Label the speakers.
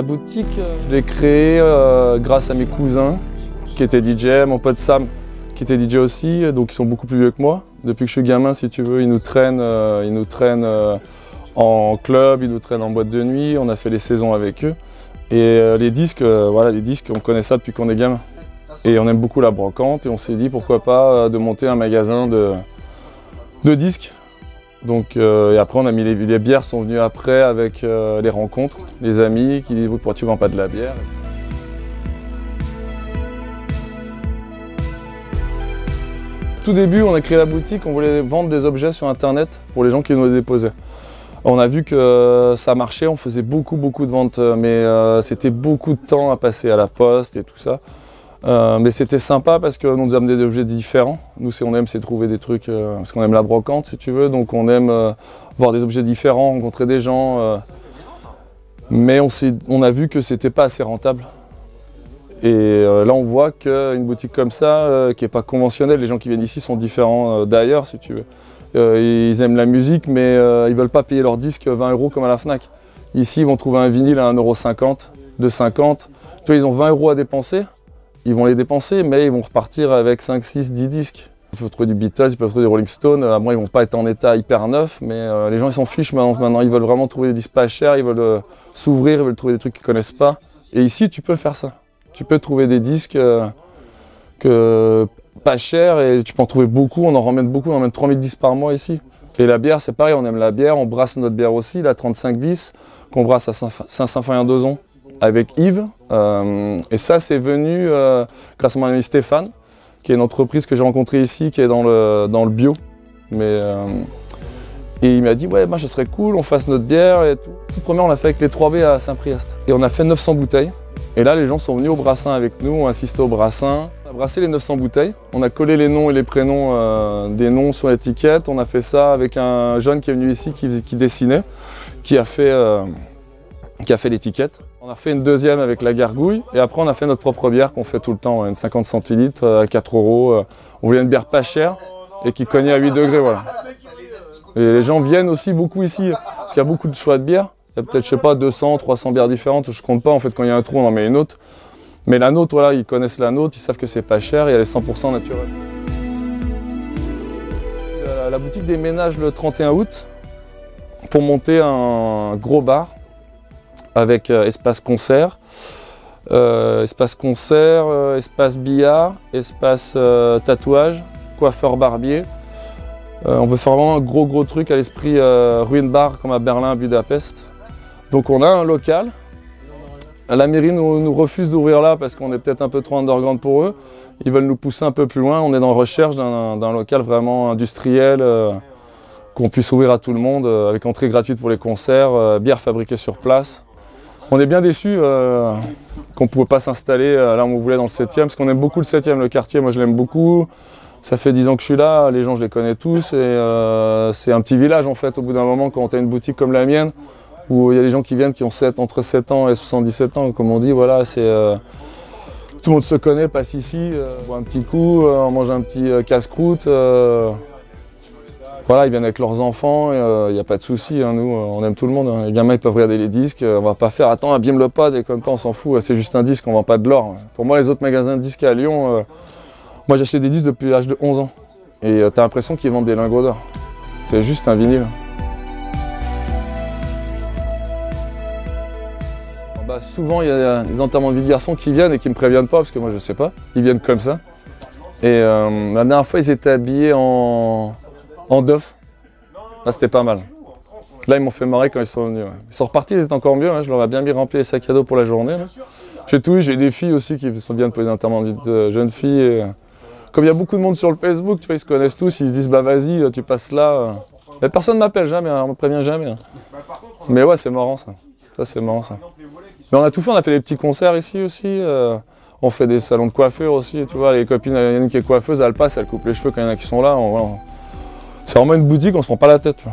Speaker 1: La boutique, je l'ai créée grâce à mes cousins qui étaient DJ, mon pote Sam qui était DJ aussi, donc ils sont beaucoup plus vieux que moi. Depuis que je suis gamin, si tu veux, ils nous traînent en club, ils nous traînent en boîte de nuit, on a fait les saisons avec eux. Et les disques, voilà, les disques, on connaît ça depuis qu'on est gamin. Et on aime beaucoup la brocante et on s'est dit pourquoi pas de monter un magasin de disques. Donc, et après, on a mis les bières sont venues après avec les rencontres, les amis qui disent pourquoi tu vends pas de la bière. Tout début, on a créé la boutique, on voulait vendre des objets sur internet pour les gens qui nous les déposaient. On a vu que ça marchait, on faisait beaucoup de ventes, mais c'était beaucoup de temps à passer à la poste et tout ça. Mais c'était sympa parce qu'on nous amenait des objets différents. Nous, on aime, c'est trouver des trucs, parce qu'on aime la brocante, si tu veux. Donc on aime voir des objets différents, rencontrer des gens. Mais on a vu que c'était pas assez rentable. Et là, on voit qu'une boutique comme ça, qui n'est pas conventionnelle, les gens qui viennent ici sont différents d'ailleurs, si tu veux. Ils aiment la musique, mais ils ne veulent pas payer leur disque 20 € comme à la Fnac. Ici, ils vont trouver un vinyle à 1,50 €, 2,50 €. Tu vois, ils ont 20 € à dépenser. Ils vont les dépenser, mais ils vont repartir avec 5, 6, 10 disques. Ils peuvent trouver du Beatles, ils peuvent trouver du Rolling Stones. Moi, ils ne vont pas être en état hyper neuf, mais les gens, ils s'en fichent maintenant. Ils veulent vraiment trouver des disques pas chers, ils veulent s'ouvrir, ils veulent trouver des trucs qu'ils ne connaissent pas. Et ici, tu peux faire ça. Tu peux trouver des disques pas chers et tu peux en trouver beaucoup. On en ramène beaucoup, on emmène 3000 disques par mois ici. Et la bière, c'est pareil, on aime la bière. On brasse notre bière aussi, la 35 bis, qu'on brasse à Saint-Symphorien-d'Ozon avec Yves. Et ça, c'est venu grâce à mon ami Stéphane, qui est une entreprise que j'ai rencontrée ici, qui est dans le bio. Et il m'a dit, ouais, ça serait cool, on fasse notre bière. Et tout premier, on l'a fait avec les 3B à Saint-Priest. Et on a fait 900 bouteilles. Et là, les gens sont venus au brassin avec nous, ont assisté au brassin. On a brassé les 900 bouteilles. On a collé les noms et les prénoms des noms sur l'étiquette. On a fait ça avec un jeune qui est venu ici, qui dessinait, qui a fait l'étiquette. On a refait une deuxième avec la gargouille et après on a fait notre propre bière qu'on fait tout le temps, une 50 centilitres à 4 €. On voulait une bière pas chère et qui cognait à 8 degrés, voilà. Et les gens viennent aussi beaucoup ici parce qu'il y a beaucoup de choix de bières. Il y a peut-être, je sais pas, 200, 300 bières différentes, je compte pas en fait, quand il y a un trou on en met une autre. Mais la nôtre, voilà, ils connaissent la nôtre, ils savent que c'est pas cher et elle est 100% naturelle. La boutique déménage le 31 août pour monter un gros bar avec espace concert, espace billard, espace tatouage, coiffeur barbier. On veut faire vraiment un gros truc à l'esprit ruine bar comme à Berlin, à Budapest. Donc on a un local. La mairie nous refuse d'ouvrir là parce qu'on est peut-être un peu trop underground pour eux. Ils veulent nous pousser un peu plus loin. On est dans la recherche d'un local vraiment industriel qu'on puisse ouvrir à tout le monde avec entrée gratuite pour les concerts, bière fabriquée sur place. On est bien déçus qu'on ne pouvait pas s'installer là où on voulait dans le 7e, parce qu'on aime beaucoup le 7e, le quartier, moi je l'aime beaucoup. Ça fait 10 ans que je suis là, les gens je les connais tous et c'est un petit village en fait au bout d'un moment quand tu as une boutique comme la mienne où il y a des gens qui viennent qui ont entre 7 ans et 77 ans, comme on dit, voilà, c'est tout le monde se connaît, passe ici, on boit un petit coup, on mange un petit casse-croûte. Voilà, ils viennent avec leurs enfants, il n'y a pas de souci, hein, nous on aime tout le monde. Hein. Les gamins ils peuvent regarder les disques, on va pas faire attends, abîme le pas, déconne pas, on s'en fout, c'est juste un disque, on vend pas de l'or. Pour moi les autres magasins de disques à Lyon, moi j'ai acheté des disques depuis l'âge de 11 ans et tu as l'impression qu'ils vendent des lingots d'or. C'est juste un vinyle. Souvent il y a des enterrements de vie de garçons qui viennent et qui ne me préviennent pas parce que moi je sais pas, ils viennent comme ça. Et la dernière fois ils étaient habillés en Duff. Là c'était pas mal. Là ils m'ont fait marrer quand ils sont venus. Ouais. Ils sont repartis, ils étaient encore mieux, hein. Je leur ai bien mis rempli les sacs à dos pour la journée. J'ai tout eu, j'ai des filles aussi qui viennent poser un enterrement de vie de jeunes filles. Et, comme il y a beaucoup de monde sur le Facebook, tu vois, ils se connaissent tous, ils se disent bah vas-y, tu passes là. Mais personne ne m'appelle jamais, on ne me prévient jamais. Hein. Mais ouais c'est marrant ça. Ça c'est marrant ça. Mais on a tout fait, on a fait des petits concerts ici aussi. On fait des salons de coiffure aussi, tu vois, les copines, il y en a une qui est coiffeuse, elle passe, elle coupe les cheveux quand il y en a qui sont là. C'est vraiment une boutique, on se prend pas la tête. Tu vois.